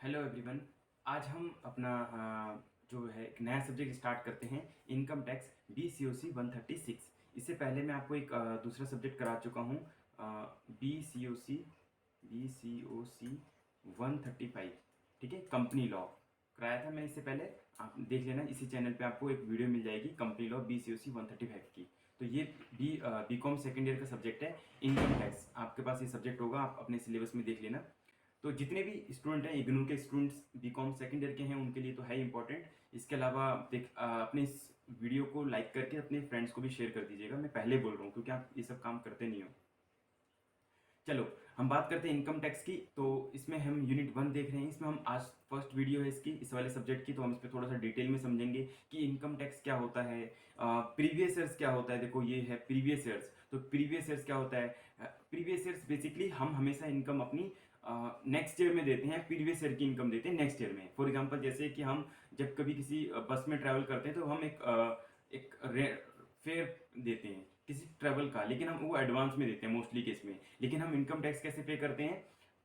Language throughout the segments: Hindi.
Hello everyone. आज हम अपना जो है एक नया सब्जेक्ट स्टार्ट करते हैं, इनकम टैक्स BCOC 136। इससे पहले मैं आपको एक दूसरा सब्जेक्ट करा चुका हूँ, BCOC 135। ठीक है, कंपनी लॉ कराया था मैं इससे पहले। आप देख लेना, इसी चैनल पे आपको एक वीडियो मिल जाएगी कंपनी लॉ BCOC 135 की। तो ये BCom सेकेंड ईयर का सब्जेक्ट है, इनकम टैक्स। आपके पास ये सब्जेक्ट होगा, आप अपने सिलेबस में देख लेना। तो जितने भी स्टूडेंट हैं, इग्नू के स्टूडेंट्स बीकॉम सेकेंड ईयर के हैं, उनके लिए तो है इंपॉर्टेंट। इसके अलावा अपने इस वीडियो को लाइक करके अपने फ्रेंड्स को भी शेयर कर दीजिएगा। मैं पहले बोल रहा हूँ क्योंकि आप ये सब काम करते नहीं हो। चलो हम बात करते हैं इनकम टैक्स की। तो इसमें हम यूनिट 1 देख रहे हैं। इसमें हम आज फर्स्ट वीडियो है इसकी, इस वाले सब्जेक्ट की, तो हम इस पर थोड़ा सा डिटेल में समझेंगे कि इनकम टैक्स क्या होता है, प्रीवियस ईयर्स क्या होता है। देखो ये है प्रीवियस ईयर्स। तो प्रीवियस ईयर्स क्या होता है? प्रीवियस ईयर्स बेसिकली हम हमेशा इनकम अपनी नेक्स्ट ईयर में देते हैं, प्रीवियस ईयर की इनकम देते हैं नेक्स्ट ईयर में। फॉर एग्जांपल जैसे कि हम जब कभी किसी बस में ट्रैवल करते हैं तो हम एक फेयर देते हैं किसी ट्रैवल का, लेकिन हम वो एडवांस में देते हैं मोस्टली केस में। लेकिन हम इनकम टैक्स कैसे पे करते हैं?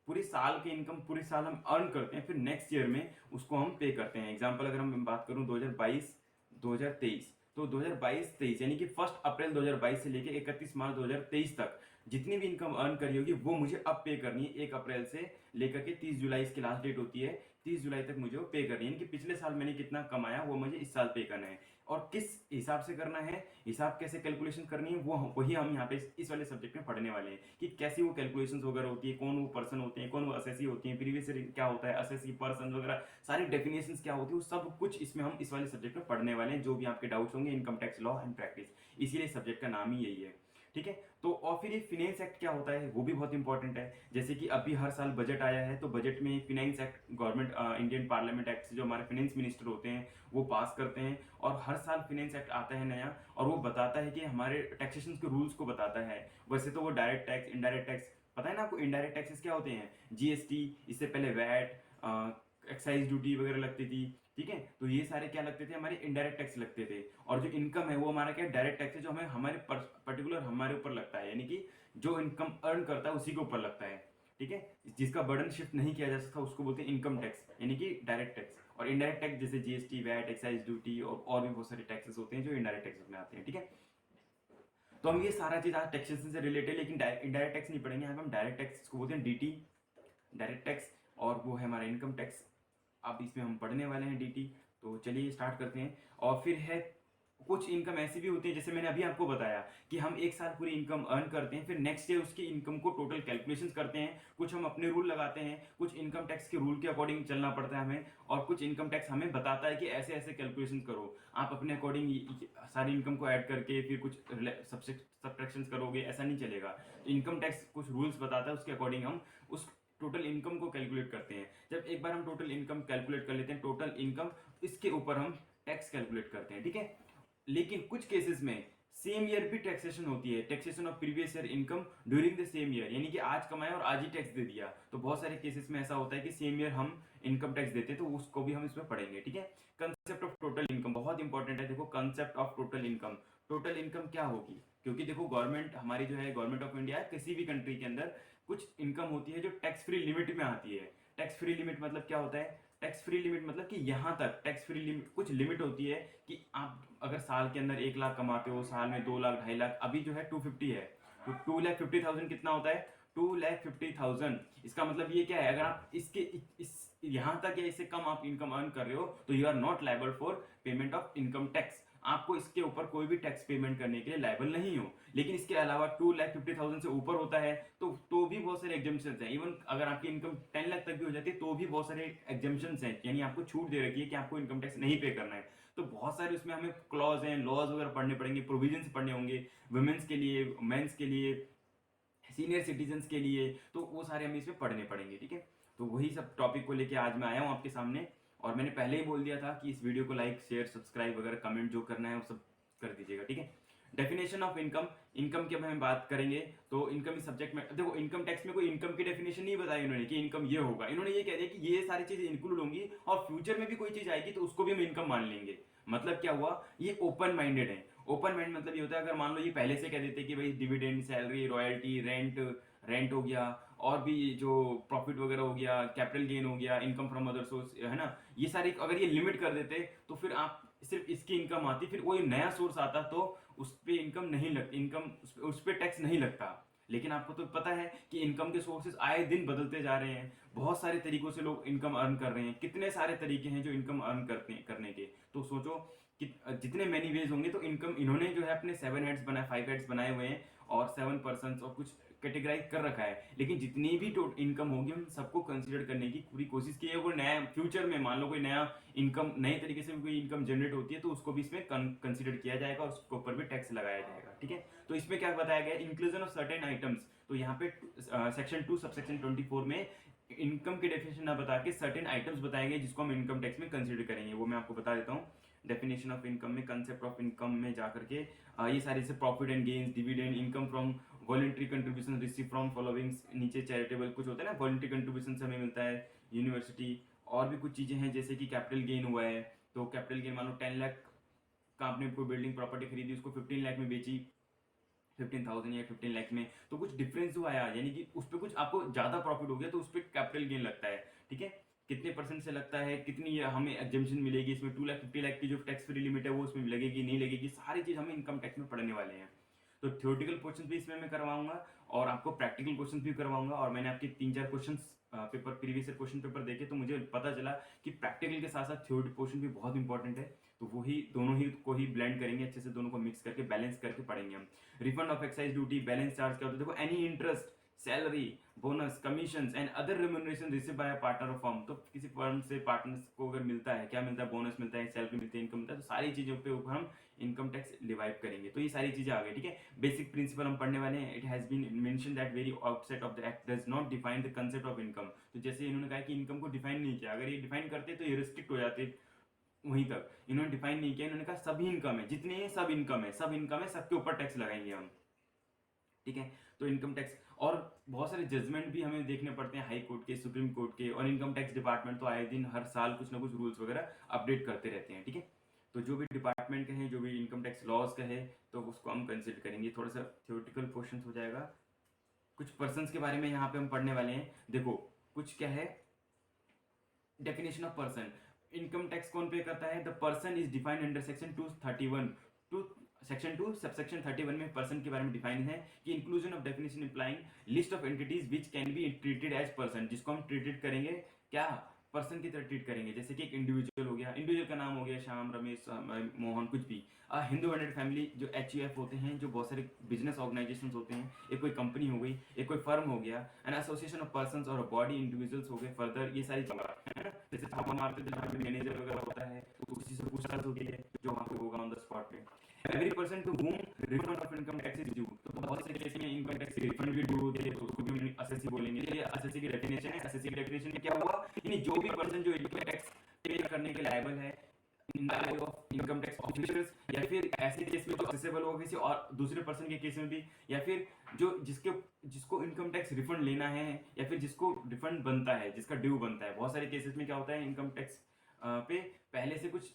पूरी साल की इनकम पूरी साल हम अर्न करते हैं, फिर नेक्स्ट ईयर में उसको हम पे करते हैं। एग्जांपल अगर हम बात करूं 2022 2023, तो 2022-23 यानी कि 1 अप्रैल 2022 से लेकर 31 मार्च 2023 तक जितनी भी इनकम अर्न करी होगी वो मुझे अब पे करनी है। 1 अप्रैल से लेकर के 30 जुलाई इसकी लास्ट डेट होती है, 30 जुलाई तक मुझे वो पे करनी है। यानी कि पिछले साल मैंने कितना कमाया वो मुझे इस साल पे करना है। और किस हिसाब से करना है, हिसाब कैसे कैलकुलेशन करनी है, वो वही हम यहाँ पे इस वाले सब्जेक्ट में पढ़ने वाले हैं कि कैसी वो कैलकुलेशन वगैरह होती है, कौन वो पर्सन होते हैं, कौन वो असेसी होती है, प्रीवियस क्या होता है, असेसी पर्सन वगैरह सारी डेफिनेशन क्या होती है, वो सब कुछ इसमें हम इस वाले सब्जेक्ट में पढ़ने वाले हैं। जो भी आपके डाउट्स होंगे, income tax law and practice, इसीलिए सब्जेक्ट का नाम ही यही है। ठीक है, तो और फिर ये फिनेंस एक्ट क्या होता है वो भी बहुत इंपॉर्टेंट है। जैसे कि अभी हर साल बजट आया है, तो बजट में finance act, government Indian parliament act से जो हमारे फाइनेंस मिनिस्टर होते हैं वो पास करते हैं। और हर साल फिनेंस एक्ट आता है नया, और वो बताता है कि हमारे टैक्सेशन के रूल्स को बताता है। वैसे तो वो डायरेक्ट टैक्स, इनडायरेक्ट टैक्स, पता है ना आपको इनडायरेक्ट टैक्सेस क्या होते हैं? GST, इससे पहले वैट, एक्साइज ड्यूटी वगैरह लगती थी। ठीक है, तो ये सारे क्या लगते थे? हमारे इनडायरेक्ट टैक्स लगते थे। और जो इनकम है वो हमारा क्या डायरेक्ट टैक्स है, जो हमें हमारे पर्टिकुलर हमारे ऊपर लगता है, यानी कि जो इनकम अर्न करता है उसी के ऊपर लगता है। ठीक है, जिसका बर्डन शिफ्ट नहीं किया जा सकता उसको बोलते हैं इनकम टैक्स, यानी कि डायरेक्ट टैक्स। और इनडायरेक्ट टैक्स जैसे GST, वैट, एक्साइज ड्यूटी और भी बहुत सारे टैक्सेस होते हैं जो इनडायरेक्ट टैक्सेस में आते हैं। ठीक है, तो हम ये सारा चीज आज टैक्सेशन से रिलेटेड, लेकिन इनडायरेक्ट टैक्स नहीं पढ़ेंगे। हम डायरेक्ट टैक्स को बोलते हैं DT, डायरेक्ट टैक्स, और वो है हमारा इनकम टैक्स। अब इसमें हम पढ़ने वाले हैं DT। तो चलिए स्टार्ट करते हैं। और फिर है कुछ इनकम ऐसी भी होती है, जैसे मैंने अभी आपको बताया कि हम एक साल पूरी इनकम अर्न करते हैं, फिर नेक्स्ट ईयर उसकी इनकम को टोटल कैलकुलेशन करते हैं। कुछ हम अपने रूल लगाते हैं, कुछ इनकम टैक्स के रूल के अकॉर्डिंग चलना पड़ता है हमें, और कुछ इनकम टैक्स हमें बताता है कि ऐसे ऐसे कैलकुलेशन करो। आप अपने अकॉर्डिंग सारी इनकम को ऐड करके फिर कुछ सब्ट्रैक्शंस करोगे, ऐसा नहीं चलेगा। इनकम टैक्स कुछ रूल्स बताता है, उसके अकॉर्डिंग हम उस टोटल इनकम को कैलकुलेट करते हैं। जब एक बार हम टोटल इनकम कैलकुलेट कर लेते हैं, टोटल इनकम, इसके ऊपर हम टैक्स कैलकुलेट करते हैं। ठीक है, लेकिन कुछ केसेस में सेम ईयर भी टैक्सेशन होती है, taxation of previous year income during the same year, यानी कि आज कमाया और आज ही टैक्स दे दिया। तो बहुत सारे केसेस में ऐसा होता है कि सेम ईयर हम इनकम टैक्स देते हैं, तो उसको भी हम इसमें पढ़ेंगे। ठीक है, कंसेप्ट ऑफ टोटल इनकम बहुत इंपॉर्टेंट है। देखो concept of total income, total income क्या होगी? क्योंकि देखो गवर्नमेंट हमारी जो है, गवर्नमेंट ऑफ इंडिया, किसी भी कंट्री के अंदर कुछ इनकम होती है जो टैक्स फ्री लिमिट में आती है। टैक्स फ्री लिमिट मतलब क्या होता है? टैक्स फ्री लिमिट मतलब कि यहां तक टैक्स फ्री लिमिट, कुछ लिमिट होती है कि आप अगर साल के अंदर 1 लाख कमाते हो, साल में 2 लाख, 2.5 लाख, अभी जो है 250 है, तो 2,50,000 कितना होता है? 2,50,000। इसका मतलब ये क्या है? अगर आप इसके इस यहां तक या इससे कम आप इनकम अर्न कर रहे हो तो you are not liable for payment of income tax. आपको इसके ऊपर कोई भी टैक्स पेमेंट करने के लिए लायबल नहीं हो। लेकिन इसके अलावा 2,50,000 से ऊपर होता है तो भी बहुत सारे एग्जाम्पशन हैं। इवन अगर आपकी इनकम 10 लाख तक भी हो जाती है तो भी बहुत सारे एग्जाम्पशन हैं, यानी आपको छूट दे रखी है कि आपको इनकम टैक्स नहीं पे करना है। तो बहुत सारे उसमें हमें क्लॉज हैं, लॉज वगैरह पढ़ने पड़ेंगे, प्रोविजंस पढ़ने होंगे, वुमेन्स के लिए, मेंस के लिए, सीनियर सिटीजन के लिए, तो वो सारे हमें इसमें पढ़ने पड़ेंगे। ठीक है, तो वही सब टॉपिक को लेके आज मैं आया हूँ आपके सामने। और मैंने पहले ही बोल दिया था कि इस वीडियो को लाइक, शेयर, सब्सक्राइब वगैरह कमेंट जो करना है वो सब कर दीजिएगा। ठीक है, डेफिनेशन ऑफ इनकम, इनकम की अब हम बात करेंगे। तो इनकम इस सब्जेक्ट में देखो, इनकम टैक्स में कोई इनकम की डेफिनेशन नहीं बताई उन्होंने कि इनकम ये होगा। इन्होंने ये कह दिया कि ये सारी चीजें इंक्लूड होंगी और फ्यूचर में भी कोई चीज आएगी तो उसको भी हम इनकम मान लेंगे। मतलब क्या हुआ? ये ओपन माइंडेड है। ओपन माइंड मतलब ये होता है, अगर मान लो ये पहले से कह देते कि भाई डिविडेंड, सैलरी, रॉयल्टी, रेंट हो गया, और भी जो प्रॉफिट वगैरह हो गया, कैपिटल गेन हो गया, इनकम फ्रॉम अदर सोर्स, है ना, ये सारे अगर ये लिमिट कर देते तो फिर आप सिर्फ इसकी इनकम आती, फिर कोई नया सोर्स आता तो उस पर इनकम नहीं लगती, इनकम उस पर टैक्स नहीं लगता। लेकिन आपको तो पता है कि इनकम के सोर्सेज आए दिन बदलते जा रहे हैं, बहुत सारे तरीकों से लोग इनकम अर्न कर रहे हैं, कितने सारे तरीके हैं जो इनकम अर्न करने के। तो सोचो कि जितने मैनी वेज होंगे, तो इनकम इन्होंने जो है अपने 7 हेड्स बनाए, 5 हेड्स बनाए हुए हैं और 7 पर्सन और कुछ कैटेगराइज कर रखा है। लेकिन जितनी भी इनकम होगी हम सबको कंसिडर करने की पूरी कोशिश की है। वो नया फ्यूचर में मान लो कोई नया इनकम, नए तरीके से कोई इनकम जनरेट होती है तो उसको भी इसमें कंसिडर किया जाएगा और उसके ऊपर भी टैक्स लगाया जाएगा। ठीक है, तो इसमें क्या बताया गया, इंक्लूजन ऑफ सर्टेन आइटम्स। तो यहाँ पे सेक्शन 2 सबसेक्शन 24 में इनकम की डेफिनेशन ना बता के सर्टेन आइटम्स बताएंगे जिसको हम इनकम टैक्स में कंसिडर करेंगे। वो मैं आपको बता देता हूँ। डेफिनेशन ऑफ इनकम में, कंसेप्ट ऑफ इनकम में जाकर के ये सारे से profit and gains, dividend, income from voluntary contribution receive from following, नीचे चैरिटेबल कुछ होता है ना, वॉलंटरी कंट्रीब्यूशन से हमें मिलता है, यूनिवर्सिटी, और भी कुछ चीज़ें हैं जैसे कि कैपिटल गेन हुआ है। तो कैपिटल गेन मान लो 10 लाख का आपने कोई बिल्डिंग प्रॉपर्टी खरीदी, उसको 15 लाख में बेची, 15,000 या 15 लाख में, तो कुछ डिफरेंस जो आया, यानी कि उस पर कुछ आपको ज़्यादा प्रॉफिट हो गया तो उस पर कैपिटल गेन लगता है। ठीक है, कितने परसेंट से लगता है, कितनी हमें एग्जेम्पशन मिलेगी, इसमें 2 लाख 50 लाख की जो टैक्स फ्री लिमिट है वो उसमें लगेगी नहीं लगेगी, सारी चीज़ हमें इनकम टैक्स में पढ़ने वाले हैं। तो थ्योरेटिकल क्वेश्चन भी इसमें मैं करवाऊंगा और आपको प्रैक्टिकल क्वेश्चन भी करवाऊंगा। और मैंने आपके 3-4 question paper, previous question paper देखे तो मुझे पता चला कि प्रैक्टिकल के साथ साथ थ्योरेटिकल क्वेश्चन भी बहुत इंपॉर्टेंट है। तो वही दोनों ही को ही ब्लेंड करेंगे, अच्छे से दोनों को मिक्स करके बैलेंस करके पढ़ेंगे हम। Refund of excise duty, balance charge क्या होता है, देखो any interest, salary, bonus, commission and other remuneration receive by partner of firm. तो किसी फर्म से पार्टनर्स को अगर मिलता है, क्या मिलता है, बोनस मिलता है, सैलरी मिलती है, इनकम मिलता है, तो सारी चीजों पे ऊपर हम इनकम टैक्स डिवाइड करेंगे। तो ये सारी चीजें आ गई। ठीक है, बेसिक प्रिंसिपल हम पढ़ने वाले हैं। It has been mention that very outset of the act does not define the concept of income. तो जैसे इन्होंने कहा कि इनकम को डिफाइन नहीं किया, अगर ये डिफाइन करते तो ये रिस्ट्रिक्ट हो जाते, वहीं तक इन्होंने डिफाइन नहीं किया। इन्होंने कहा सभी इनकम है, जितनी है सब इनकम है, सब इनकम है, सबके ऊपर टैक्स लगाएंगे हम। ठीक है, तो इनकम टैक्स और बहुत सारे जजमेंट भी हमें देखने पड़ते हैं, हाई कोर्ट के, सुप्रीम कोर्ट के, और इनकम टैक्स डिपार्टमेंट तो आए दिन हर साल कुछ ना कुछ रूल्स वगैरह अपडेट करते रहते हैं। ठीक है, तो जो भी डिपार्टमेंट का है, जो भी इनकम टैक्स लॉज का है, तो उसको हम कंसिडर करेंगे। थोड़ा सा थ्योरेटिकल क्वेश्चन हो जाएगा। कुछ पर्सन्स के बारे में यहाँ पे हम पढ़ने वाले हैं। देखो कुछ क्या है, definition of person. Income tax कौन पे करता है, the person is defined under section 231 to section 2 subsection 31 में पर्सन के बारे में डिफाइन है कि inclusion of definition implying list of entities which can be treated as person, जिसको हम ट्रीटेड करेंगे क्या, पर्सन की तरह ट्रीट करेंगे। जैसे कि एक इंडिविजुअल हो गया, इंडिविजुअल का नाम हो गया श्याम, रमेश, मोहन, कुछ भी। हिंदू हंड्रेड फैमिली जो HUF होते हैं, जो बहुत सारे बिजनेस ऑर्गेनाइजेशन होते हैं, एक कोई कंपनी हो गई, एक कोई फर्म हो गया, एन एसोसिएशन ऑफ पर्सन और बॉडी इंडिविजुअल्स हो गए। फर्दर ये सारी चीजें है ना, जैसे छापा मारते जहाँ पे मैनेजर वगैरह होता है तो उसी से पूछताछ होती है जो वहाँ पे होगा ऑन द स्पॉट पे। Every person to whom refund of income tax is due. तो बहुत से केस में इनकम टैक्स रिफंड भी ड्यू होती है, तो उसको भी हम असेसी बोलेंगे। ये असेसी की डेफिनेशन है। असेसी की डेफिनेशन में क्या हुआ, यानी जो भी पर्सन जो इनकम टैक्स पे करने के लायबल है in the I of income tax officers, या फिर ऐसे केस में जो असेसेबल हो किसी और दूसरे पर्सन के केस में भी, या फिर जो जिसको इनकम टैक्स रिफंड लेना है, या फिर जिसको रिफंड बनता है, जिसका ड्यू बनता है। बहुत सारे केसेस में क्या होता है, इनकम टैक्स पे पहले से कुछ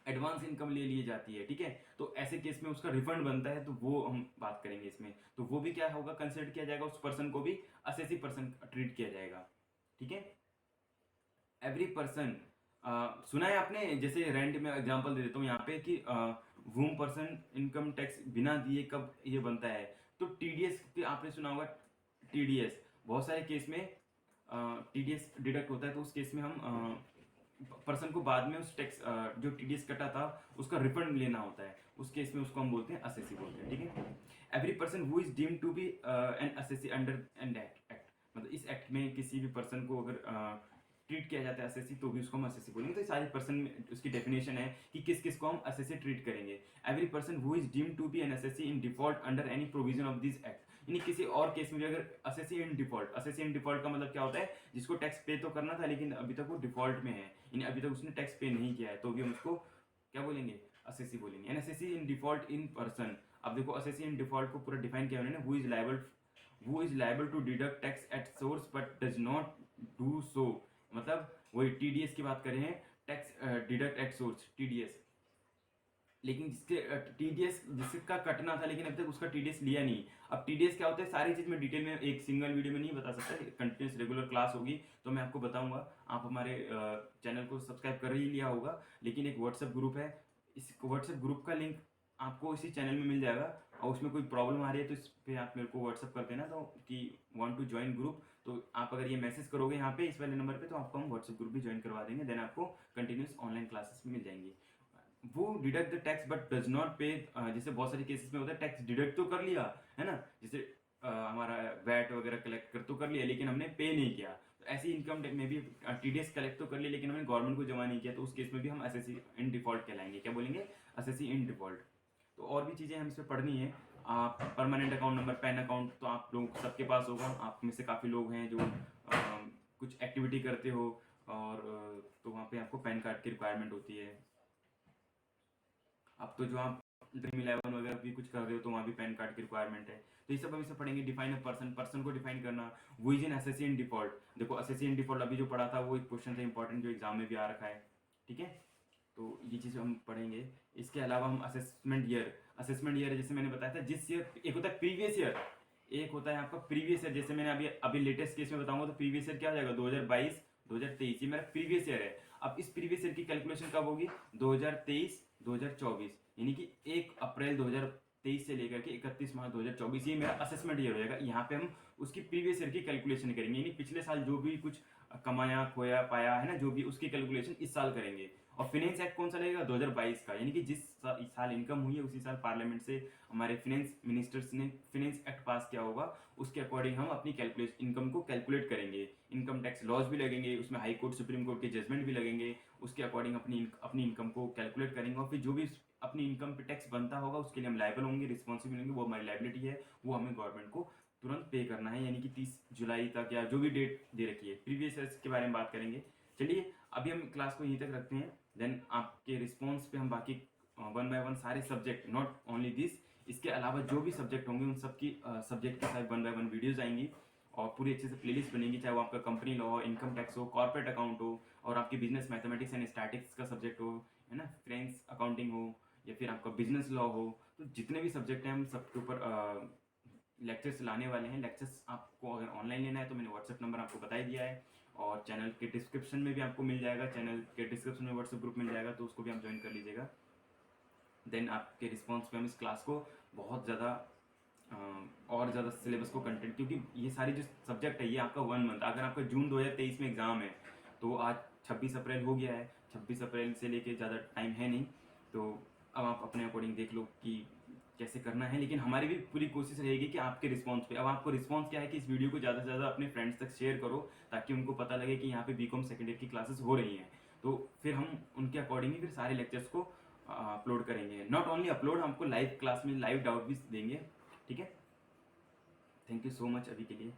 एडवांस इनकम ले ली जाती है। ठीक है, तो ऐसे केस में उसका रिफंड बनता है, तो वो हम बात करेंगे इसमें। तो वो भी क्या होगा, कंसिडर किया जाएगा, उस पर्सन को भी असेसी पर्सन ट्रीट किया जाएगा। ठीक है, एवरी पर्सन, सुना है आपने, जैसे रेंट में एग्जांपल दे देता हूँ यहाँ पे कि वूम पर्सन इनकम टैक्स बिना दिए कब ये बनता है, तो TDS आपने सुना होगा। TDS बहुत सारे केस में TDS डिडक्ट होता है, तो उस केस में हम पर्सन को बाद में उस टैक्स जो TDS कटा था उसका रिफंड लेना होता है, उस केस में उसको हम बोलते हैं असेसी बोलते हैं। ठीक है, every person who is deemed to be an assessee under an act, मतलब इस एक्ट में किसी भी पर्सन को अगर ट्रीट किया जाता है असेसी, तो भी उसको हम असेसी बोलेंगे। तो सारे पर्सन में उसकी डेफिनेशन है कि किस किस को हम असेसी ट्रीट करेंगे। Every person who is deemed to be an assessee in default under any provision of this act, यानी किसी और केस में भी अगर assessee in default, assessee in default का मतलब क्या होता है, जिसको टैक्स पे तो करना था लेकिन अभी तक वो डिफॉल्ट में है, यानी अभी तक उसने टैक्स पे नहीं किया है, तो भी हम उसको क्या बोलेंगे, असेसी बोलेंगे। N assessee in default in person. अब देखो असेसी इन डिफॉल्ट को पूरा डिफाइन किया उन्होंने, who is liable to deduct tax at source but does not do so, मतलब वही TDS की बात कर रहे हैं, tax deduct at source TDS। लेकिन जिसके टीडीएस जिसका कटना था लेकिन अभी तक उसका टीडीएस लिया नहीं। अब टीडीएस क्या होता है सारी चीज़ मैं डिटेल में एक सिंगल वीडियो में नहीं बता सकता, कंटिन्यूस रेगुलर क्लास होगी तो मैं आपको बताऊंगा। आप हमारे चैनल को सब्सक्राइब कर ही लिया होगा, लेकिन एक व्हाट्सएप ग्रुप है, इस व्हाट्सएप ग्रुप का लिंक आपको इसी चैनल में मिल जाएगा, और उसमें कोई प्रॉब्लम आ रही है तो इस पर आप मेरे को व्हाट्सअप कर देना तो कि वांट टू ज्वाइन ग्रुप, तो आप अगर ये मैसेज करोगे यहाँ पे इस वाले नंबर पे तो आपको हम व्हाट्सएप ग्रुप भी ज्वाइन करवा देंगे, देन आपको कंटिन्यूस ऑनलाइन क्लासेस मिल जाएंगी। वो deduct the tax but does not पे, जैसे बहुत सारे केसेस में होता है टैक्स डिडक्ट तो कर लिया है ना, जैसे हमारा वैट वगैरह कलेक्ट कर तो कर लिया लेकिन हमने पे नहीं किया, तो ऐसी इनकम में भी टीडीएस कलेक्ट तो कर लिया लेकिन हमने गवर्नमेंट को जमा नहीं किया, तो उस केस में भी हम एसएससी इन डिफॉल्ट कहलाएंगे। क्या बोलेंगे? Assessee in default. तो और भी चीज़ें हम इसमें पढ़नी है। आप permanent account number, pan account तो आप लोग सबके पास होगा, आप में से काफ़ी लोग हैं जो कुछ एक्टिविटी करते हो और तो वहाँ पे आपको पैन कार्ड की रिक्वायरमेंट होती है। अब तो जो आप ड्रीम इलेवन वगैरह भी कुछ कर रहे हो तो वहाँ भी पैन कार्ड की रिक्वायरमेंट है, तो ये सब हम इसे पढ़ेंगे। डिफाइन अ पर्सन, पर्सन को डिफाइन करना, वो is in assessee in default. देखो एसएससी इन डिफॉल्ट अभी जो पढ़ा था वो एक क्वेश्चन था इंपॉर्टेंट जो एग्जाम में भी आ रखा है, ठीक है, तो ये चीज़ हम पढ़ेंगे। इसके अलावा हम असेसमेंट ईयर, असेसमेंट ईयर जैसे मैंने बताया था जिस ईयर, एक होता है प्रीवियस ईयर, एक होता है आपका प्रीवियस ईयर, जैसे मैंने अभी अभी लेटेस्ट केस में बताऊंगा तो प्रीवियस ईयर क्या हो जाएगा 2022 2023, ये मेरा प्रीवियस ईयर है। अब इस प्रीवियस ईयर की कैलकुलेशन कब होगी? 2023 2024, यानी कि 1 अप्रैल 2023 से लेकर के 31 मार्च 2024, ये मेरा असेसमेंट ईयर हो जाएगा। यहाँ पे हम उसकी प्रीवियस ईयर की कैलकुलेशन करेंगे, यानी पिछले साल जो भी कुछ कमाया खोया पाया है ना जो भी, उसकी कैलकुलेशन इस साल करेंगे। और फिनेंस एक्ट कौन सा लगेगा? 2022 का, यानी कि जिस साल इनकम हुई है उसी साल पार्लियामेंट से हमारे फिनेंस मिनिस्टर्स ने फिनेंस एक्ट पास किया होगा, उसके अकॉर्डिंग हम अपनी कैलकुलेशन इनकम को कैलकुलेट करेंगे। इनकम टैक्स लॉज भी लगेंगे उसमें, हाई कोर्ट सुप्रीम कोर्ट के जजमेंट भी लगेंगे, उसके अकॉर्डिंग अपनी इनकम को कैलकुलेट करेंगे, और फिर जो भी अपनी इनकम पे टैक्स बनता होगा उसके लिए हम लायबल होंगे, रिस्पॉन्सिबल होंगे, वो हमारी लाइबिलिटी है, वो हमें गवर्नमेंट को तुरंत पे करना है, यानी कि 30 जुलाई तक या जो भी डेट दे रखी है। प्रीवियस ईयर के बारे में बात करेंगे। चलिए अभी हम क्लास को यहीं तक रखते हैं, देन आपके रिस्पॉन्स पे हम बाकी वन बाय वन सारे सब्जेक्ट, नॉट ओनली दिस, इसके अलावा जो भी सब्जेक्ट होंगे उन सबकी सब्जेक्ट के साथ वन बाय वन वीडियोज आएंगी और पूरी अच्छे से प्लेलिस्ट बनेगी, चाहे वो आपका कंपनी लॉ हो, इनकम टैक्स हो, कॉर्पोरेट अकाउंट हो, और आपकी बिजनेस मैथमेटिक्स एंड स्टैटिक्स का सब्जेक्ट हो, है ना, फ्रेंच अकाउंटिंग हो, या फिर आपका बिजनेस लॉ हो, तो जितने भी सब्जेक्ट हैं हम सबके ऊपर लेक्चर्स लाने वाले हैं। लेक्चर्स आपको अगर ऑनलाइन लेना है तो मैंने व्हाट्सएप नंबर आपको बता ही दिया है, और चैनल के डिस्क्रिप्शन में भी आपको मिल जाएगा, चैनल के डिस्क्रिप्शन में व्हाट्सएप ग्रुप मिल जाएगा, तो उसको भी आप ज्वाइन कर लीजिएगा। देन आपके रिस्पॉन्स पे हम इस क्लास को बहुत ज़्यादा और ज़्यादा सिलेबस को कंटेंट, क्योंकि ये सारी जो सब्जेक्ट है ये आपका 1 मंथ, अगर आपका जून 2023 में एग्ज़ाम है तो आज 26 अप्रैल हो गया है, 26 अप्रैल से लेके ज़्यादा टाइम है नहीं, तो अब आप अपने अकॉर्डिंग देख लो कि कैसे करना है, लेकिन हमारी भी पूरी कोशिश रहेगी कि आपके रिस्पॉन्स पे, अब आपको रिस्पॉन्स क्या है कि इस वीडियो को ज़्यादा से ज़्यादा अपने फ्रेंड्स तक शेयर करो ताकि उनको पता लगे कि यहाँ पे बीकॉम सेकेंड ईयर की क्लासेस हो रही हैं, तो फिर हम उनके अकॉर्डिंग ही फिर सारे लेक्चर्स को अपलोड करेंगे। नॉट ओनली अपलोड, हमको लाइव क्लास में लाइव डाउट भी देंगे, ठीक है। थैंक यू सो मच अभी के लिए।